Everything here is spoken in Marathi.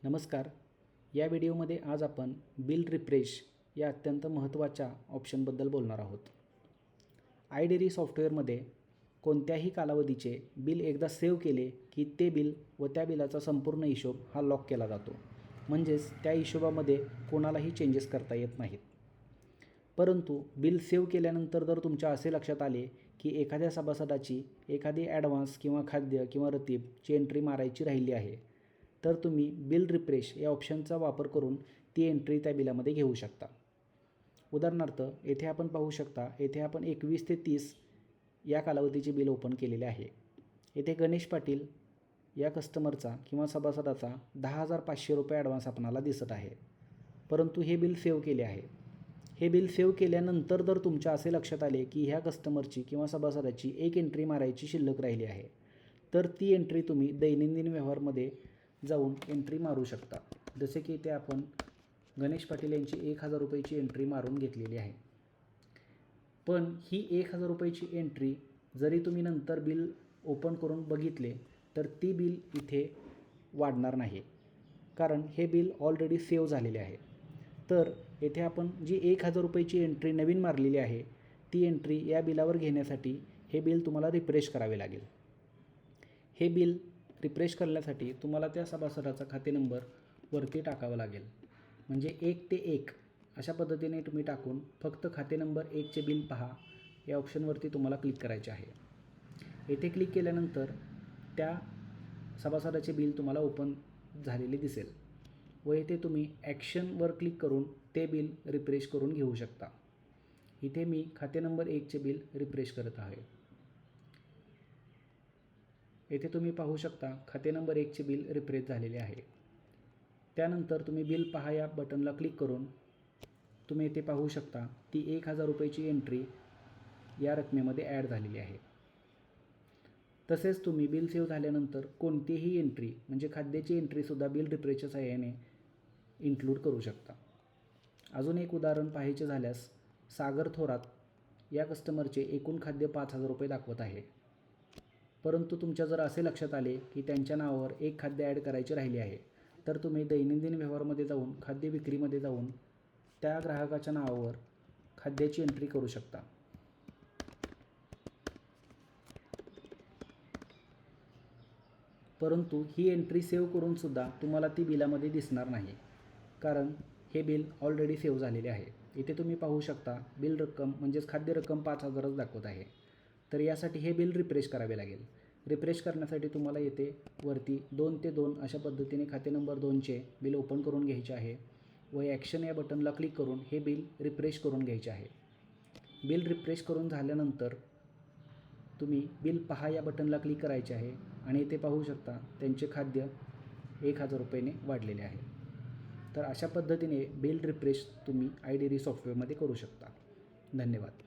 नमस्कार. या व्हिडिओमध्ये आज आपण बिल रिफ्रेश या अत्यंत महत्त्वाच्या ऑप्शनबद्दल बोलणार आहोत. iDairy सॉफ्टवेअरमध्ये कोणत्याही कालावधीचे बिल एकदा सेव्ह केले की ते बिल व त्या बिलाचा संपूर्ण हिशोब हा लॉक केला जातो. म्हणजेच त्या हिशोबामध्ये कोणालाही चेंजेस करता येत नाहीत. परंतु बिल सेव्ह केल्यानंतर जर तुमच्या असे लक्षात आले की एखाद्या सभासदाची एखादी ॲडव्हान्स किंवा खाद्य किंवा रतीबची एंट्री मारायची राहिली आहे, तर तुम्ही बिल रिफ्रेश या ऑप्शनचा वापर करून ती एंट्री त्या बिलामध्ये घेऊ शकता. उदाहरणार्थ येथे आपण पाहू शकता, येथे आपण 21 ते 30 या कालावधीचे बिल ओपन केलेले आहे. येथे गणेश पाटील या कस्टमरचा किंवा सभासदाचा 10,500 रुपये ॲडव्हान्स आपणाला दिसत आहे. परंतु हे बिल सेव्ह केले आहे. हे बिल सेव्ह केल्यानंतर जर तुमच्या असे लक्षात आले की ह्या कस्टमरची किंवा सभासदाची एक एंट्री मारायची शिल्लक राहिली आहे, तर ती एंट्री तुम्ही दैनंदिन व्यवहारमध्ये जाऊन एंट्री मारू शकता. जसे की इथे आपण गणेश पाटील यांची 1,000 रुपयाची एंट्री मारून घेतलेली आहे. पण ही 1,000 रुपयाची एंट्री जरी तुम्ही नंतर बिल ओपन करून बघितले तर ती बिल इथे वाढणार नाही, कारण हे बिल ऑलरेडी सेव्ह झालेले आहे. तर येथे आपण जी 1,000 रुपयाची एंट्री नवीन मारलेली आहे ती एंट्री या बिलावर घेण्यासाठी हे बिल तुम्हाला रिफ्रेश करावे लागेल. हे बिल रिफ्रेश करण्यासाठी तुम्हाला त्या सभासदाचा खाते नंबर वरती टाकावा लागेल. म्हणजे 1 ते 1 अशा पद्धतीने तुम्ही टाकून फक्त खाते नंबर 1चे बिल पहा या ऑप्शनवरती तुम्हाला क्लिक करायचे आहे. येथे क्लिक केल्यानंतर त्या सभासदाचे बिल तुम्हाला ओपन झालेले दिसेल व येथे तुम्ही ॲक्शनवर क्लिक करून ते बिल रिफ्रेश करून घेऊ शकता. इथे मी खाते नंबर 1चे बिल रिफ्रेश करत आहे. येथे तुम्ही पाहू शकता खाते नंबर 1चे बिल रिफ्रेश झालेले आहे. त्यानंतर तुम्ही बिल पहा या बटनला क्लिक करून तुम्ही येथे पाहू शकता ती 1,000 रुपयाची एंट्री या रकमेमध्ये ॲड झालेली आहे. तसेच तुम्ही बिल सेव्ह झाल्यानंतर कोणतीही एंट्री म्हणजे खाद्याची एंट्रीसुद्धा बिल रिफ्रेशच्या सहाय्याने इन्क्लूड करू शकता. अजून एक उदाहरण पाहायचे झाल्यास, सागर थोरात या कस्टमरचे एकूण खाद्य 5,000 रुपये दाखवत आहे. परंतु तुमच्या जर असे लक्षात आले की त्यांच्या नावावर एक खाद्य ॲड करायचे राहिली आहे, तर तुम्ही दैनंदिन व्यवहारमध्ये जाऊन खाद्य विक्रीमध्ये जाऊन त्या ग्राहकाच्या नावावर खाद्याची एंट्री करू शकता. परंतु ही एंट्री सेव्ह करूनसुद्धा तुम्हाला ती बिलामध्ये दिसणार नाही, कारण हे बिल ऑलरेडी सेव्ह झालेले आहे. इथे तुम्ही पाहू शकता बिल रक्कम म्हणजेच खाद्य रक्कम 5,000च दाखवत आहे. तर यासाठी हे बिल रिफ्रेश करावे लागेल. रिफ्रेश करण्यासाठी तुम्हाला येथे वरती 2 ते 2 अशा पद्धतीने खाते नंबर 2चे बिल ओपन करून घ्यायचे आहे व ॲक्शन या बटनला क्लिक करून हे बिल रिफ्रेश करून घ्यायचे आहे. बिल रिफ्रेश करून झाल्यानंतर तुम्ही बिल पहा या बटनला क्लिक करायचे आहे आणि इथे पाहू शकता त्यांचे खाद्य 1,000 रुपयाने वाढलेले आहे. तर अशा पद्धतीने बिल रिफ्रेश तुम्ही iDairy सॉफ्टवेअरमध्ये करू शकता. धन्यवाद.